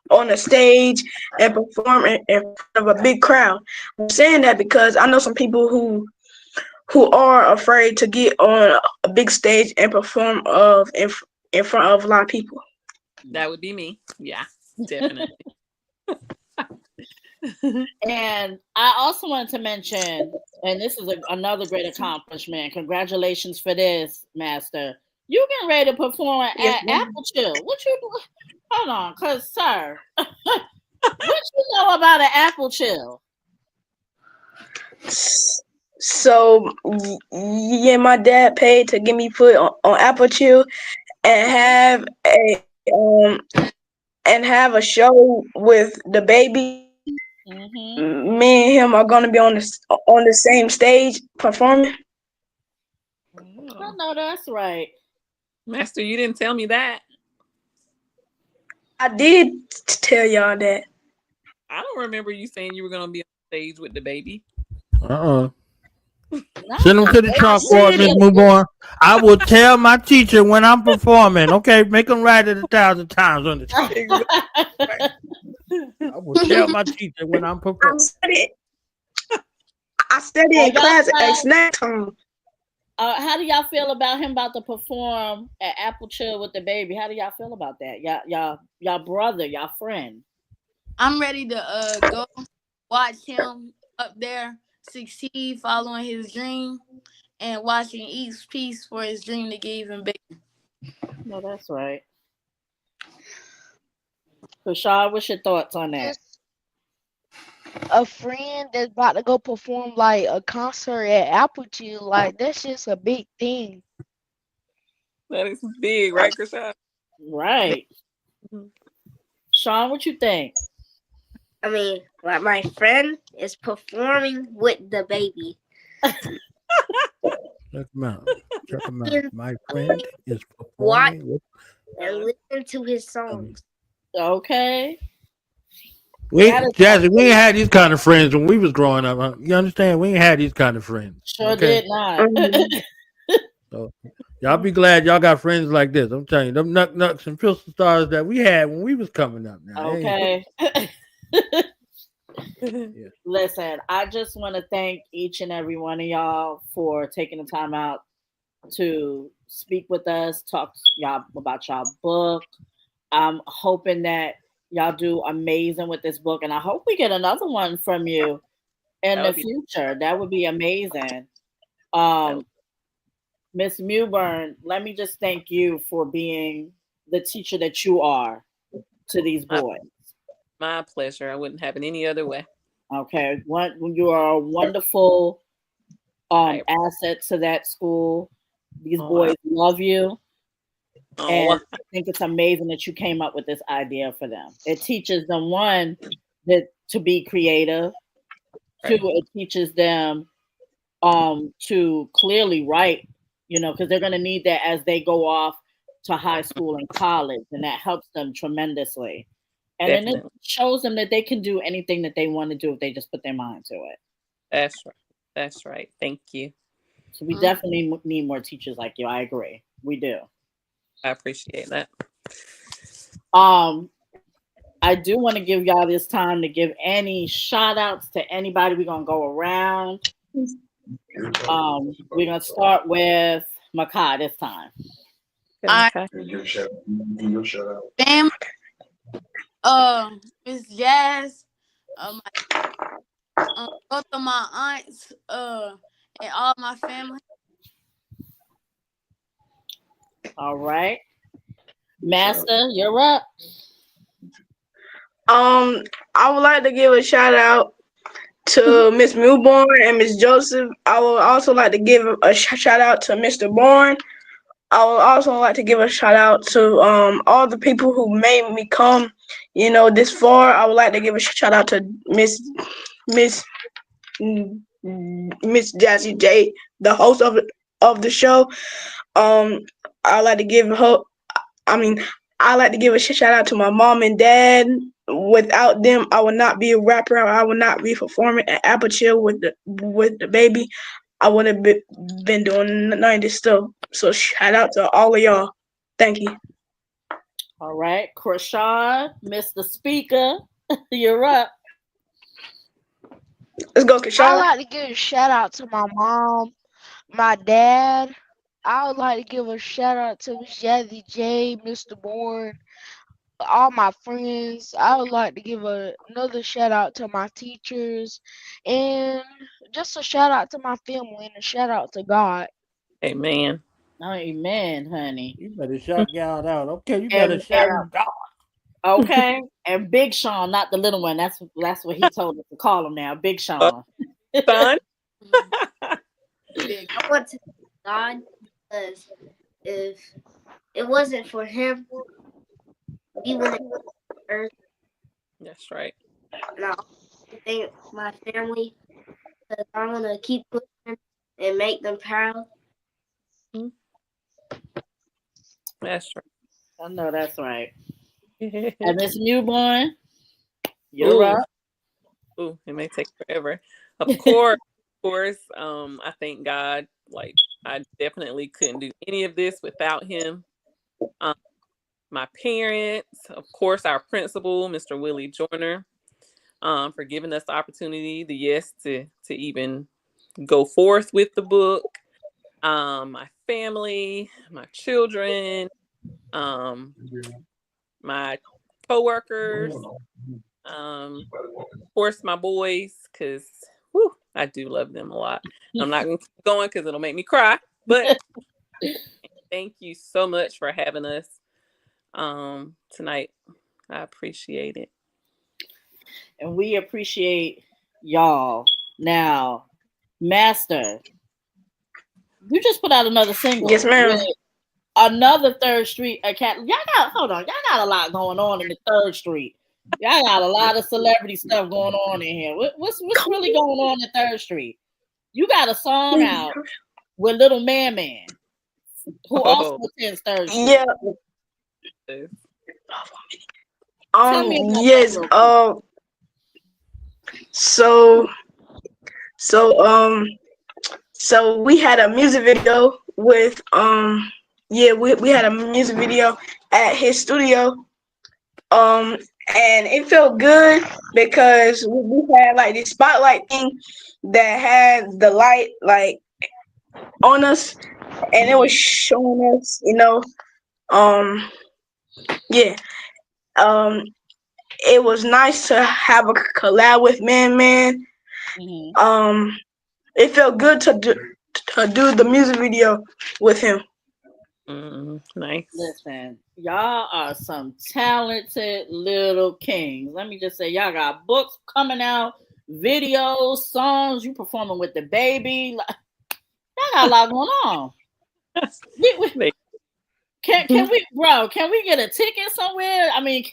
on a stage and perform in front of a big crowd. I'm saying that because I know some people who are afraid to get on a big stage and perform in front of a lot of people. That would be me. Yeah, definitely. And I also wanted to mention, and this is another great accomplishment. Congratulations for this, Master. You getting ready to perform at Apple Chill. What you do? Hold on, cause sir, what you know about an Apple Chill? So yeah, my dad paid to get me put on Apple Chill and have a show with the baby. Mm-hmm. Me and him are gonna be on the same stage performing. I know that's right. Master, you didn't tell me that. I did tell y'all that. I don't remember you saying you were gonna be on stage with the baby. Uh-uh. Not Send them to the the I chalkboard, said Miss it. Newborn. I will tell my teacher when I'm performing. Okay, make them write it 1,000 times on the chalkboard. I will tell my teacher when I'm I performing. said it. I study in y'all class at proud? snack time. How do y'all feel about him about to perform at Apple Chill with the baby? How do y'all feel about that? Y'all brother, y'all friend. I'm ready to go watch him up there succeed, following his dream, and watching each piece for his dream to get even bigger. No, that's right. Chri'Shaud, what's your thoughts on that? Just a friend that's about to go perform like a concert at Apple Chill, like that's just a big thing. That is big, right, Chri'Shaud? Right. Sean, what you think? I mean, like my friend is performing with the baby. Check him out. Check him out. Can My friend is watch performing with. and listen to his songs. Okay. Jazzy, we ain't had these kind of friends when we was growing up. Huh? You understand? We ain't had these kind of friends. Sure Okay. did not. So y'all be glad y'all got friends like this. I'm telling you, them nucks and pistol stars that we had when we was coming up. Now, Okay. Yeah. Listen, I just want to thank each and every one of y'all for taking the time out to speak with us, talk to y'all about y'all book. I'm hoping that y'all do amazing with this book, and I hope we get another one from you in the future. That would be amazing. Miss Mewburn, let me just thank you for being the teacher that you are to these boys. My pleasure. I wouldn't have it any other way. Okay, you are a wonderful asset to that school. These boys love you, and I think it's amazing that you came up with this idea for them. It teaches them, one, that to be creative. Two, it teaches them to clearly write, because they're going to need that as they go off to high school and college, and that helps them tremendously. And then it shows them that they can do anything that they want to do if they just put their mind to it. That's right. That's right. Thank you. So we definitely need more teachers like you. I agree. We do. I appreciate that. I do want to give y'all this time to give any shout outs to anybody. We're going to go around. We're going to start with Mehki this time. Okay. Family, Miss Jazz, both of my aunts, and all my family. All right. Master, you're up. I would like to give a shout out to Miss Newborn and Miss Joseph. I would also like to give a shout out to Mr. Bourne. I would also like to give a shout out to all the people who made me come, this far. I would like to give a shout out to Miss Jazzie J, the host of the show. I like to give her. I like to give a shout out to my mom and dad. Without them, I would not be a rapper. I would not be performing at Apple Chill with the baby. I wouldn't have been doing none of this stuff. So shout out to all of y'all. Thank you. All right, Chri'Shaud, Mr. Speaker, you're up. Let's go, Chri'Shaud. I would like to give a shout out to my mom, my dad. I would like to give a shout out to Miss Jazzie J, Mr. Bourne, all my friends. I would like to give another shout out to my teachers, and just a shout out to my family and a shout out to God. Amen. Amen, honey. You better shout God out. Okay, you better shout out God. Okay, and Big Sean, not the little one. That's what he told us to call him now, Big Sean. Son. I want to thank God because if it wasn't for him, we wouldn't be on earth. That's right. And I also thank my family because I want to keep pushing and make them proud. That's right. I know that's right. And Miss Newborn, you're up. Ooh, it may take forever. Of course, I thank God. Like, I definitely couldn't do any of this without him. My parents, of course, our principal, Mr. Willie Joyner, for giving us the opportunity, the yes to even go forth with the book. My family, my children, my coworkers, of course, my boys, because I do love them a lot. I'm not going to keep going because it'll make me cry, but thank you so much for having us tonight. I appreciate it. And we appreciate y'all. Now, Master, you just put out another single. Yes, ma'am. Another 3rd Street Academy. Y'all got a lot going on in the 3rd Street. Y'all got a lot of celebrity stuff going on in here. What's really going on in 3rd Street? You got a song out with Little Man, who also attends 3rd Street. Yeah. Yes. So we had a music video with we had a music video at his studio. And it felt good because we had like this spotlight thing that had the light like on us, and it was showing us, it was nice to have a collab with Man. It felt good to do the music video with him. Nice. Listen, y'all are some talented little kings. Let me just say, y'all got books coming out, videos, songs. You performing with the baby. Y'all got a lot going on. Can we get a ticket somewhere? I mean,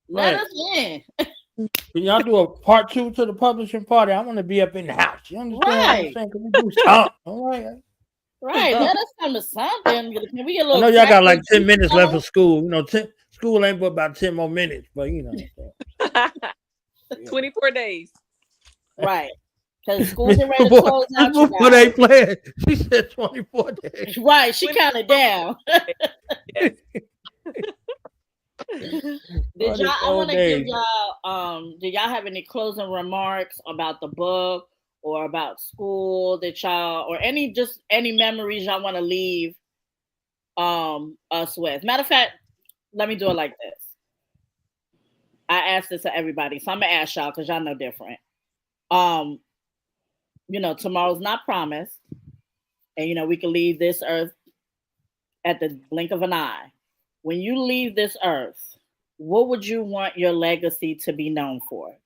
let us in. Can y'all do a part 2 to the publishing party? I want to be up in the house. You understand what I'm saying? Can we do something? All right. Right, let us come to something. Can we get a little? I know y'all got like 10 minutes left of school. School ain't but about 10 more minutes, but 24 days. Right. Because school's ready to close out. Before they play, she said 24 days. Right, she counted down. Did y'all have any closing remarks about the book or about school that y'all, or any memories y'all want to leave us with? Matter of fact, let me do it like this. I asked this to everybody, so I'm gonna ask y'all because y'all know different. Tomorrow's not promised, and we can leave this earth at the blink of an eye. When you leave this earth, what would you want your legacy to be known for?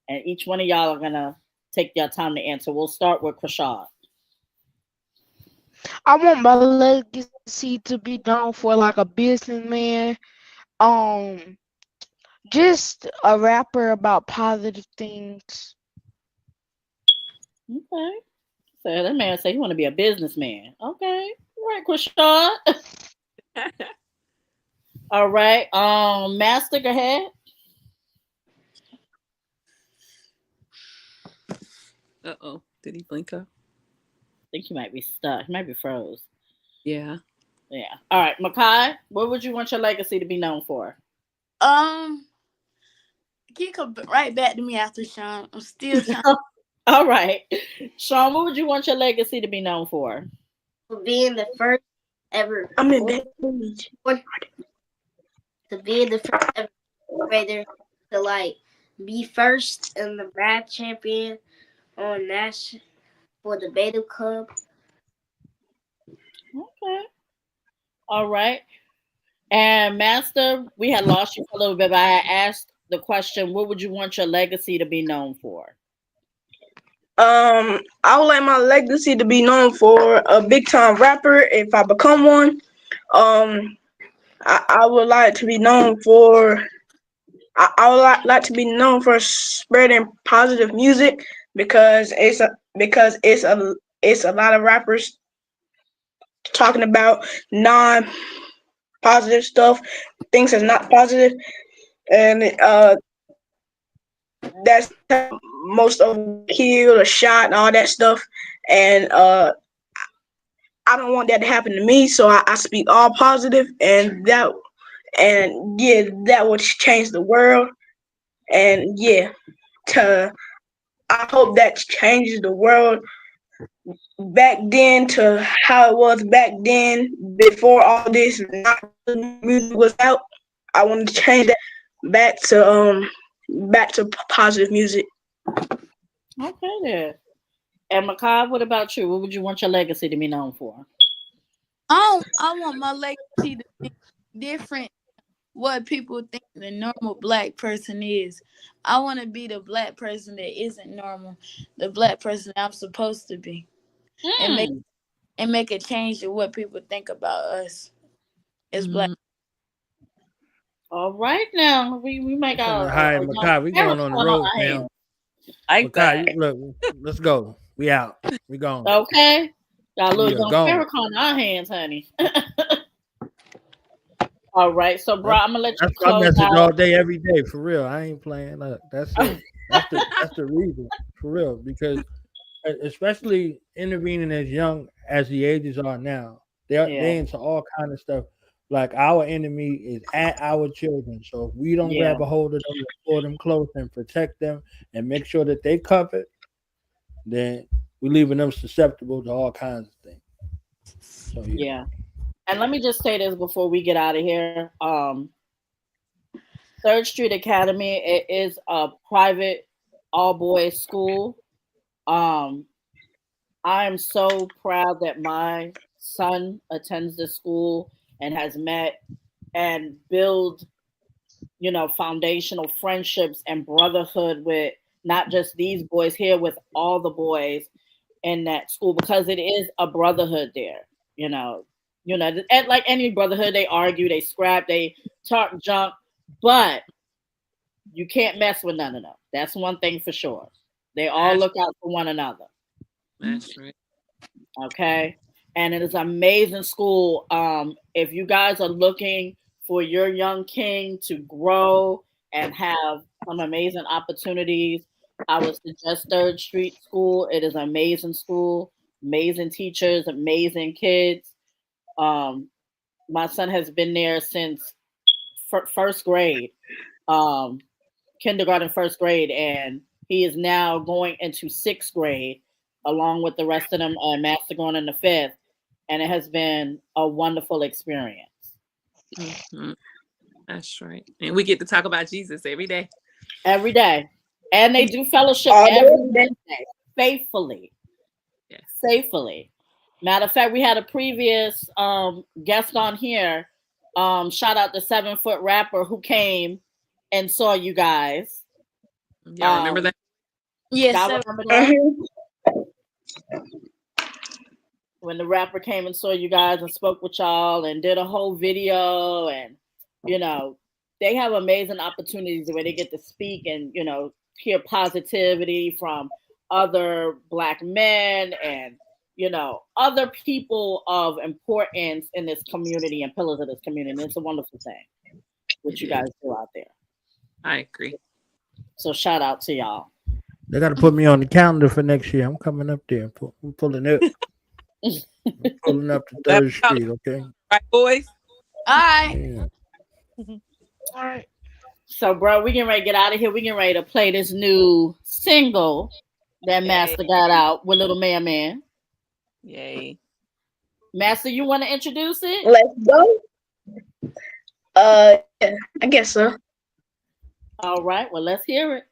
And each one of y'all are gonna take your time to answer. We'll start with Chri'Shaud. I want my legacy to be known for like a businessman, just a rapper about positive things. Okay. So that man said he want to be a businessman. Okay. All right, Chri'Shaud. All right. Master, go ahead. Did he blink up? I think he might be stuck. He might be froze. Yeah. Yeah. All right, Mehki, what would you want your legacy to be known for? Can you come right back to me after Sean? I'm still trying. All right. Sean, what would you want your legacy to be known for? For being the first ever. I'm in that To be the first ever grader to be first in the rap champion on national for the Beta Club. Okay. All right. And Master, we had lost you for a little bit, but I asked the question, what would you want your legacy to be known for? I would like my legacy to be known for a big time rapper if I become one. I would like to be known for I would like to be known for spreading positive music because it's a lot of rappers talking about positive stuff, things that's not positive, and that's how most of them killed or shot and all that stuff. And I don't want that to happen to me, so I speak all positive, and that would change the world. And I hope that changes the world back then to how it was back then before all this music was out. I want to change that back to positive music. Okay then. And Makai, what about you? What would you want your legacy to be known for? I want my legacy to be different what people think the normal black person is. I want to be the black person that isn't normal, the black person I'm supposed to be, and make a change to what people think about us as black. All right, now we make our hi, Makai. We going on the road now. Makai, look, let's go. We out. We gone. Okay, got a little Farrakhan on our hands, honey. All right, so bro, I'm gonna let you close my message out. all day, every day, for real. I ain't playing. That's it. That's the reason, for real. Because especially intervening as young as the ages are now, they're into all kind of stuff. Like our enemy is at our children, so if we don't grab a hold of them and pull them close and protect them and make sure that they covered, then we're leaving them susceptible to all kinds of things. So yeah. And let me just say this before we get out of here. 3rd Street Academy, it is a private all-boys school. I am so proud that my son attends this school and has met and build, foundational friendships and brotherhood with not just these boys here, with all the boys in that school, because it is a brotherhood there, and like any brotherhood, they argue, they scrap, they talk junk, but you can't mess with none of them. That's one thing for sure. They all look out for one another. That's right. Okay. And it is an amazing school. If you guys are looking for your young king to grow and have some amazing opportunities, I would suggest 3rd Street School. It is an amazing school, amazing teachers, amazing kids. My son has been there since 1st grade, kindergarten, 1st grade, and he is now going into 6th grade along with the rest of them, master going into 5th, and it has been a wonderful experience. Mm-hmm. That's right. And we get to talk about Jesus every day. Every day. And they do fellowship every Wednesday, faithfully. Yes. Faithfully. Matter of fact, we had a previous guest on here. Shout out the 7-foot rapper who came and saw you guys. Y'all remember that? Yes. Y'all remember that? When the rapper came and saw you guys and spoke with y'all and did a whole video, and they have amazing opportunities where they get to speak and hear positivity from other Black men and other people of importance in this community and pillars of this community. It's a wonderful thing what you guys do out there. I agree. So shout out to y'all. They got to put me on the calendar for next year. I'm coming up there. I'm pulling up. I'm pulling up to 3rd Street, okay? Right, boys? All right. Yeah. All right. So, bro, we getting ready to get out of here. We getting ready to play this new single that Master got out with Little Man. Yay. Master, you want to introduce it? Let's go. I guess so. All right. Well, let's hear it.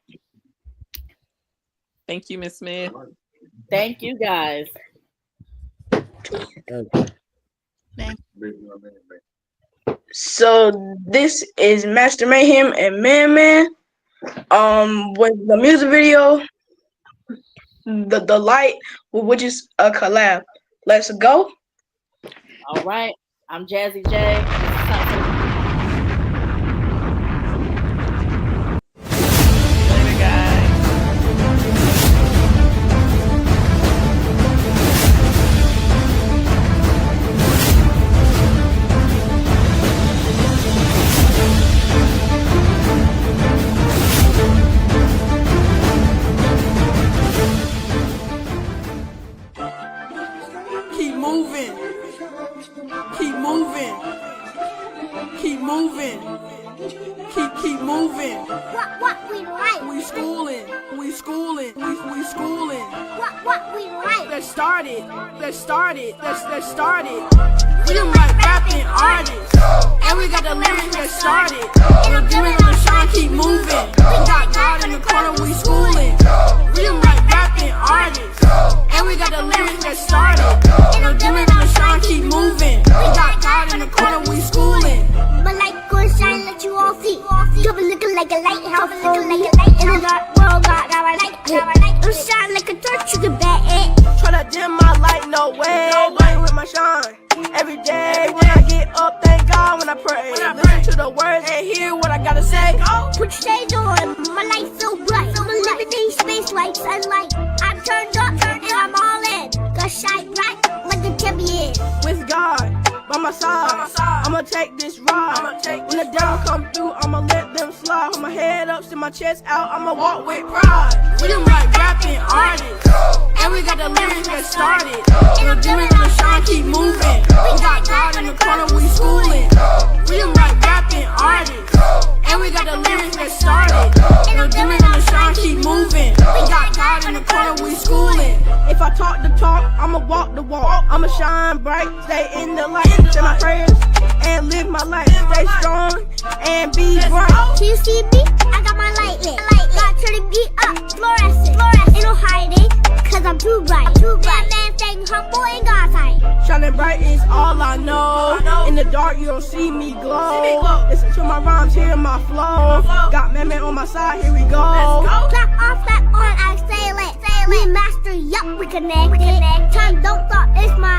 Thank you, Miss Smith. Thank you, guys. So this is Master Mayhem and Man. With the music video, the light, which is a collab. Let's go. All right. I'm Jazzie J. moving. Keep moving. Keep moving. Keep moving. What we like. We schooling. We schooling. We schooling. What we like. Let's start it. Let's start it. Let's start it. We them like rapping artists. And we got the lyrics. Let's start it. And the demon on the shine keep moving. We got God in the corner. We schooling. We them like rapping artists. And we got the lyrics. Let's start it. And the demon on the shine keep moving. We got God in the corner. We schooling. My light gon' shine like you all see. Couple looking like a lighthouse. In the dark world, God my light. I'm shine like a torch. You can bet it. Try to dim my light, no way. Light with my shine. Every day when I get up, thank God when I pray. Listen to the words and hear what I gotta say. Put your shades on, my light so bright. I'm living in space like sunlight. I'm turned up and I'm all in. Got shine bright like a champion. With God by my side, I'ma take this ride. When the devil come through, I'ma let them slide. Hold my head up, stick my chest out, I'ma walk with pride. We them like rapping artists. And we got the lyrics that started. And the demon on the shine keep moving. We got God in the corner, we schooling. We them like rapping artists. And we got the lyrics that started. And the demon on the shine keep moving. We got God in the corner, we schooling. If I talk the talk, I'ma walk the walk. I'ma shine bright, stay in the light. Say my prayers and live my life. Stay strong and be bright. Can you see me? I got my light lit. God turning me up, fluorescent. Ain't no hiding, cause I'm too bright. Man staying humble in God's sight. Shining bright is all I know. In the dark you don't see me glow. Listen to my rhymes, hear my flow. Got man on my side, here we go. Clap off, clap on, I stay lit. We master, yup, we connected. Time don't stop, it's my